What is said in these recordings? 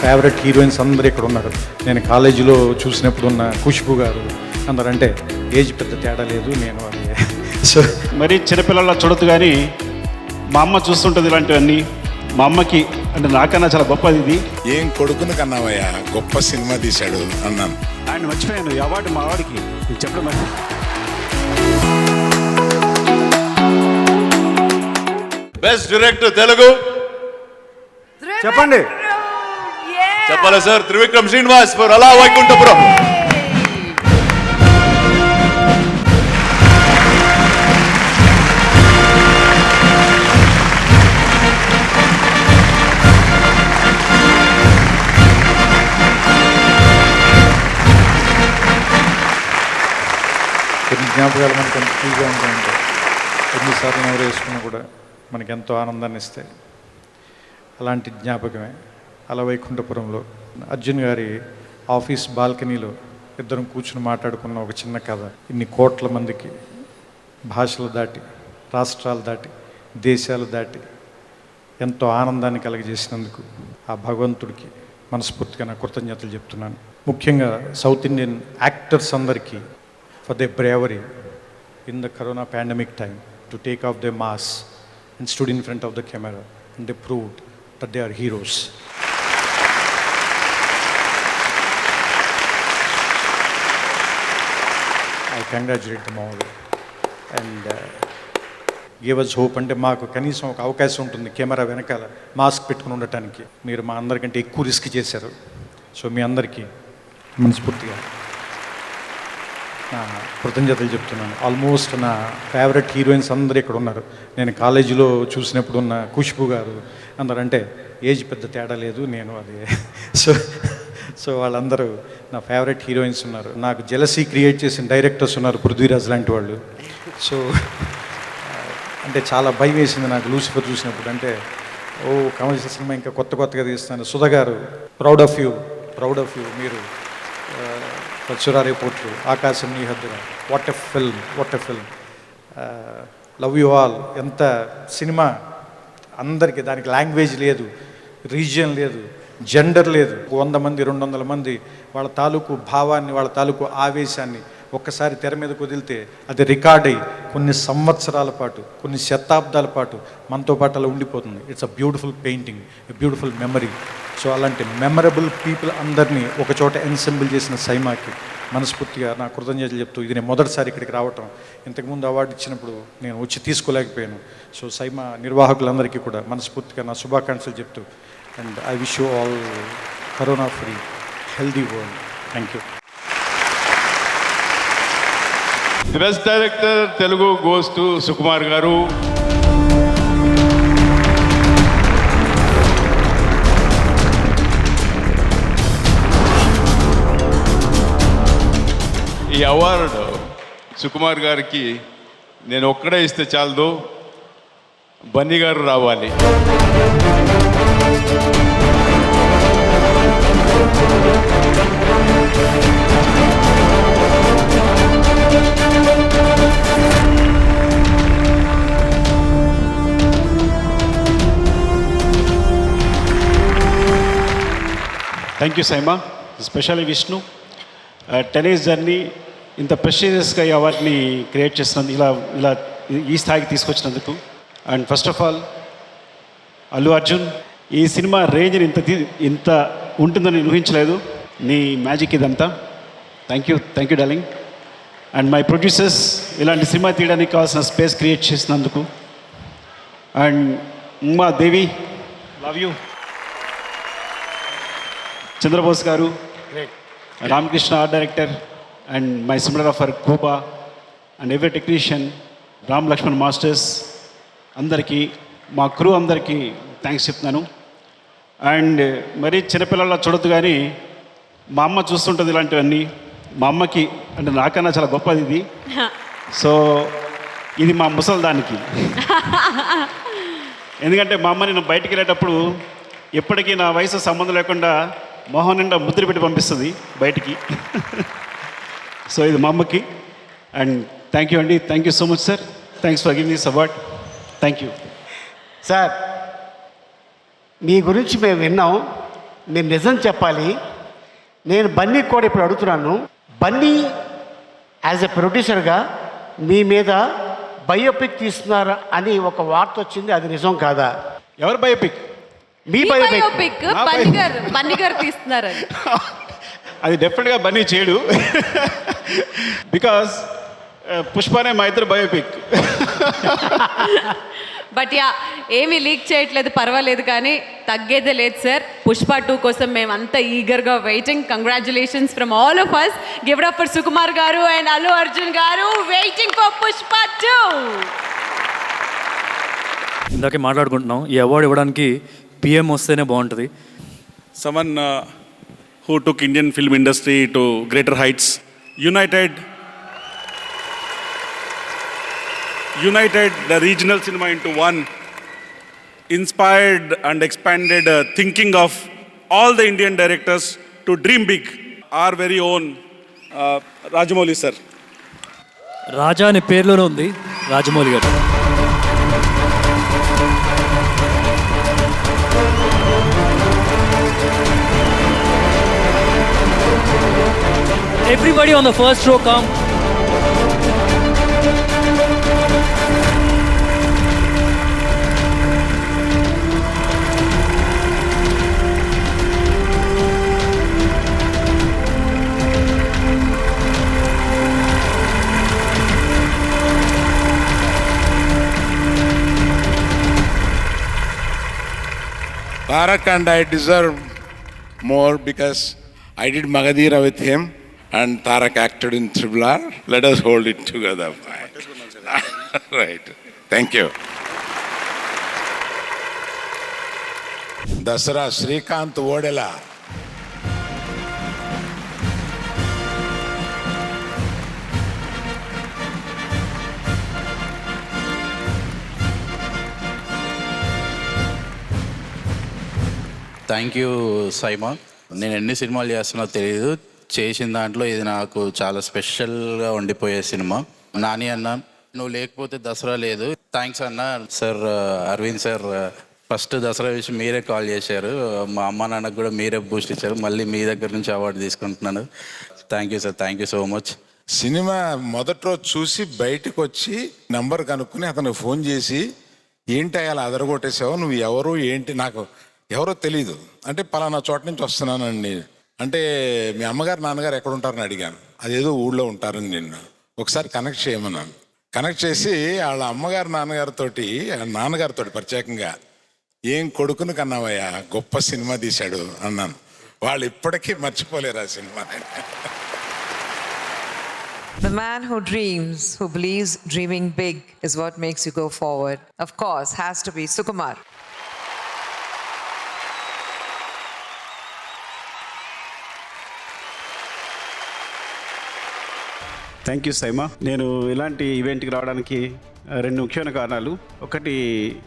Favourite heroines అందరూ ఇక్కడ ఉన్నారు. నేను కాలేజీలో చూసినప్పుడు ఉన్న ఖుష్బు గారు అందరూ, అంటే ఏజ్ పెద్ద తేడా లేదు, నేను అది. సో మరి చిన్నపిల్లల చూడదు, కానీ మా అమ్మ చూస్తుంటుంది ఇలాంటివన్నీ. మా అమ్మకి అంటే నాకన్నా చాలా గొప్పది ఇది. ఏం కొడుకును కన్నావయ్యా, గొప్ప సినిమా తీశాడు అన్నాను. ఆయన మర్చిపోయాను ఈ అవార్డు మా వాడికి ఇది చెప్పడం. మరి బెస్ట్ డైరెక్టర్ తెలుగు చెప్పండి. చెప్పాలి సార్. త్రివిక్రమ్ శ్రీనివాస్ ఫర్ అలా వైకుంఠపురం. కొన్ని జ్ఞాపకాలు మనకు ఎంత ఫ్రీగా ఉంటాయంటే ఎన్నిసార్లు ఎవరు వేసుకున్నా కూడా మనకి ఎంతో ఆనందాన్ని ఇస్తాయి. అలాంటి జ్ఞాపకమే అలా వైకుంఠపురంలో అర్జున్ గారి ఆఫీస్ బాల్కనీలో ఇద్దరం కూర్చుని మాట్లాడుకున్న ఒక చిన్న కథ. ఇన్ని కోట్ల మందికి భాషలు దాటి, రాష్ట్రాలు దాటి, దేశాలు దాటి ఎంతో ఆనందాన్ని కలగజేసినందుకు ఆ భగవంతుడికి మనస్ఫూర్తిగా నా కృతజ్ఞతలు చెప్తున్నాను. ముఖ్యంగా సౌత్ ఇండియన్ యాక్టర్స్ అందరికీ for their bravery in the corona pandemic time to take off their masks and stood in front of the camera, and they proved that they are heroes. I congratulate them all and give us hope. అంటే మాకు కనీసం ఒక అవకాశం ఉంటుంది camera వెనకాల mask పెట్టుకుని ఉండటానికి. మీరు మా అందరికంటే ఎక్కువ రిస్క్ చేశారు. సో మీ అందరికీ మనస్ఫూర్తిగా నా కృతజ్ఞతలు చెప్తున్నాను. ఆల్మోస్ట్ నా ఫేవరెట్ హీరోయిన్స్ అందరూ ఇక్కడ ఉన్నారు. నేను కాలేజీలో చూసినప్పుడు ఉన్న ఖుష్బు గారు అందరూ, అంటే ఏజ్ పెద్ద తేడా లేదు, నేను అది. సో వాళ్ళందరూ నా ఫేవరెట్ హీరోయిన్స్ ఉన్నారు. నాకు జెలసీ క్రియేట్ చేసిన డైరెక్టర్స్ ఉన్నారు, పృథ్వీరాజ్ లాంటి వాళ్ళు. సో అంటే చాలా భయం వేసింది నాకు లూసిఫర్ చూసినప్పుడు. అంటే కమర్షియల్ సినిమా ఇంకా కొత్తగా తీస్తాను. సుధా గారు, ప్రౌడ్ ఆఫ్ యూ. మీరు చురారే పోట్లు, ఆకాశం నీ హద్దున, what a film. Love you all. ఎంత సినిమా అందరికీ, దానికి లాంగ్వేజ్ లేదు, రీజియన్ లేదు, జెండర్ లేదు. 100 మంది 200 మంది వాళ్ళ తాలూకు భావాన్ని, వాళ్ళ తాలూకు ఆవేశాన్ని ఒక్కసారి తెర మీద కుదిలితే అది రికార్డ్ అయ్యి కొన్ని సంవత్సరాల పాటు, కొన్ని శతాబ్దాల పాటు మనతో పాటు అలా ఉండిపోతుంది. It's a beautiful painting, a beautiful memory. So అలాంటి మెమరబుల్ పీపుల్ అందరినీ ఒకచోట ఎన్సెంబుల్ చేసిన సైమాకి మనస్ఫూర్తిగా నా కృతజ్ఞతలు చెప్తూ, ఇది నేను మొదటిసారి ఇక్కడికి రావటం. ఇంతకుముందు అవార్డు ఇచ్చినప్పుడు నేను వచ్చి తీసుకోలేకపోయాను. సో సైమా నిర్వాహకులందరికీ కూడా మనస్ఫూర్తిగా నా శుభాకాంక్షలు చెప్తూ, and I wish you all corona free healthy world. Thank you. Best director Telugu goes to Sukumar గారు. ఈ అవార్డు సుకుమార్ గారికి నేను ఒక్కడే ఇస్తే చాలదు, బన్నీ గారు రావాలి. Thank you SIIMA, especially Vishnu. 10 years journey ఇంత ప్రెస్టీజియస్గా ఈ అవార్డ్ని క్రియేట్ చేసినందుకు, ఇలా ఈ స్థాయికి తీసుకొచ్చినందుకు. And first of all Allu Arjun, ఈ సినిమా రేంజ్ని ఇంత ఉంటుందని ఊహించలేదు. నీ మ్యాజిక్ ఇదంతా. Thank you darling. And my producers, ఇలాంటి సినిమా తీయడానికి కావాల్సిన స్పేస్ క్రియేట్ చేసినందుకు. And Uma Devi, love you. Chandrabose garu, Ramakrishna art director, and my cinematographer Kuba, and every technician, Ram Laxman masters అందరికీ, మా క్రూ అందరికీ థ్యాంక్స్ చెప్తున్నాను. అండ్ మరి చిన్నపిల్లల చూడొద్దు, కానీ మా అమ్మ చూస్తుంటుంది ఇలాంటివన్నీ. మా అమ్మకి అంటే నాకన్నా చాలా గొప్పది ఇది. సో ఇది మా ముసల్దానికి. ఎందుకంటే మా అమ్మ నేను బయటికి వెళ్ళేటప్పుడు ఎప్పటికీ నా వయసు సంబంధం లేకుండా మొహం నిండా ముద్ర పెట్టి పంపిస్తుంది బయటికి. సో ఇది మా అమ్మకి. అండ్ థ్యాంక్ యూ అండి. Thank you so much sir. Thanks for giving this award. Thank you sir. మీ గురించి మేము విన్నాం, మీరు నిజం చెప్పాలి. నేను బన్నీ కూడా ఇప్పుడు అడుగుతున్నాను, బన్నీ యాజ్ ఎ ప్రొడ్యూసర్గా మీ మీద బయోపిక్ తీస్తున్నారు అని ఒక వార్త వచ్చింది, అది నిజం కాదా? ఎవరు బయోపిక్? మీ బయోపిక్ బన్నీ గారు తీస్తున్నారు. అది డెఫినెట్గా బన్నీ చేయడు. బికాస్ పుష్పనే మా ఇద్దరు బయోపిక్. బట్ యా, ఏమీ లీక్ చేయట్లేదు, పర్వాలేదు, కానీ తగ్గేదే లేదు సార్. పుష్ప 2 కోసం మేమంతా ఈగర్గా waiting. Congratulations from all of us. Give it up for Sukumar garu and Allu Arjun గారు, వెయిటింగ్ ఫర్ పుష్ప 2. ఇందాకే మాట్లాడుకుంటున్నాం, ఈ అవార్డు ఇవ్వడానికి పిఎం వస్తేనే బాగుంటుంది. Someone who took Indian film industry to greater heights, united the regional cinema into one, inspired and expanded thinking of all the Indian directors to dream big. Our very own Rajamouli sir. రాజా అనే పేరులోనే ఉంది రాజమౌళి గారు. Everybody on the first row come. Tarak and I deserve more because I did Magadira with him and Tarak acted in Triple R. Let us hold it together. Right. Thank you. Dasara Srikanth Odela. Thank you SIIMA. నేను ఎన్ని సినిమాలు చేస్తున్నా తెలియదు, చేసిన దాంట్లో ఇది నాకు చాలా స్పెషల్గా ఉండిపోయే సినిమా. నాని అన్న, నువ్వు లేకపోతే దసరా లేదు. థ్యాంక్స్ అన్న. Sir Aravind sir first Dasara విషయం మీరే కాల్ చేశారు, మా అమ్మ నాన్నకు కూడా మీరే బూస్ట్ ఇచ్చారు, మళ్ళీ మీ దగ్గర నుంచి అవార్డు తీసుకుంటున్నాను. Thank you sir, thank you so much. Cinema మొదటి రోజు చూసి బయటకు వచ్చి నంబర్ కనుక్కుని అతనికి ఫోన్ చేసి, ఏంటి అలా అదరగొట్టేసావు, నువ్వు ఎవరు ఏంటి, నాకు ఎవరో తెలీదు అంటే పలానా చోట నుంచి వస్తున్నానండి అంటే, మీ అమ్మగారు నాన్నగారు ఎక్కడ ఉంటారని అడిగాను. అదేదో ఊళ్ళో ఉంటారని నిన్ను ఒకసారి కనెక్ట్ చేయమన్నాను. కనెక్ట్ చేసి వాళ్ళ అమ్మగారు నాన్నగారితో ప్రత్యేకంగా, ఏం కొడుకును కన్నావయ్యా, గొప్ప సినిమా తీశాడు అన్నాను. వాళ్ళు ఇప్పటికీ మర్చిపోలేరు ఆ cinema. The man who dreams, who believes dreaming big is what makes you go forward. Of course, has to be Sukumar. Thank you SIIMA. నేను ఇలాంటి ఈవెంట్కి రావడానికి రెండు ముఖ్యమైన కారణాలు. ఒకటి,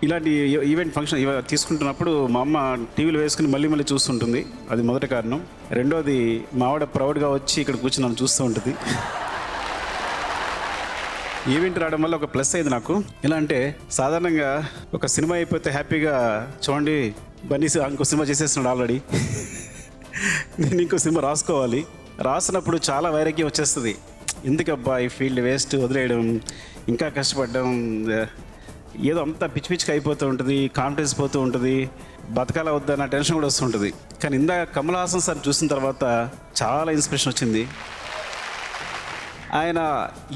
ఇలాంటి ఈవెంట్ ఫంక్షన్ తీసుకుంటున్నప్పుడు మా అమ్మ టీవీలో వేసుకుని మళ్ళీ మళ్ళీ చూస్తుంటుంది, అది మొదటి కారణం. రెండోది, మా ఆవిడ ప్రౌడ్గా వచ్చి ఇక్కడ కూర్చొని నన్ను చూస్తూ ఉంటుంది. ఈవెంట్ రావడం వల్ల ఒక ప్లస్ అయింది నాకు. ఎలా అంటే, సాధారణంగా ఒక సినిమా అయిపోతే హ్యాపీగా చూడండి బన్నీ ఇంకో సినిమా చేసేస్తున్నాడు ఆల్రెడీ, నేను ఇంకో సినిమా రాసుకోవాలి. రాసినప్పుడు చాలా వైరాగ్యం వచ్చేస్తుంది. ఎందుకబ్బా ఈ ఫీల్డ్ వేస్ట్, వదిలేయడం, ఇంకా కష్టపడడం, ఏదో అంతా పిచ్చి పిచ్చిగా అయిపోతూ ఉంటుంది, కాన్ఫిడెన్స్ పోతూ ఉంటుంది, బతకాల వద్దన్న టెన్షన్ కూడా వస్తుంటుంది. కానీ ఇందాక కమల్ హాసన్ సార్ చూసిన తర్వాత చాలా ఇన్స్పిరేషన్ వచ్చింది. ఆయన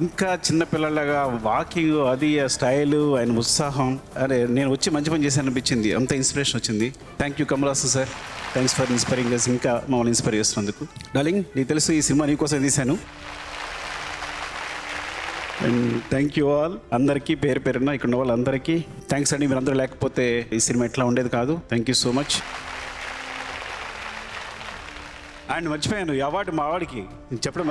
ఇంకా చిన్నపిల్లలాగా వాకింగ్, అది స్టైలు, ఆయన ఉత్సాహం, అరే నేను వచ్చి మంచి పని చేశాను అనిపించింది, అంత ఇన్స్పిరేషన్ వచ్చింది. Thank you Kamal Haasan sir, thanks for inspiring us, ఇంకా మమ్మల్ని ఇన్స్పైర్ చేస్తున్నందుకు. డార్లింగ్, నీకు తెలుసు ఈ సినిమా నీకోసం తీశాను. అండ్ థ్యాంక్ యూ ఆల్, అందరికీ పేరు పేరున ఇక్కడ ఉన్న వాళ్ళందరికీ థ్యాంక్స్ అండి. మీరు అందరూ లేకపోతే ఈ సినిమా ఎట్లా ఉండేది కాదు. Thank you so much. And మర్చిపోయాను, ఈ అవార్డు మా వాడికి చెప్పడం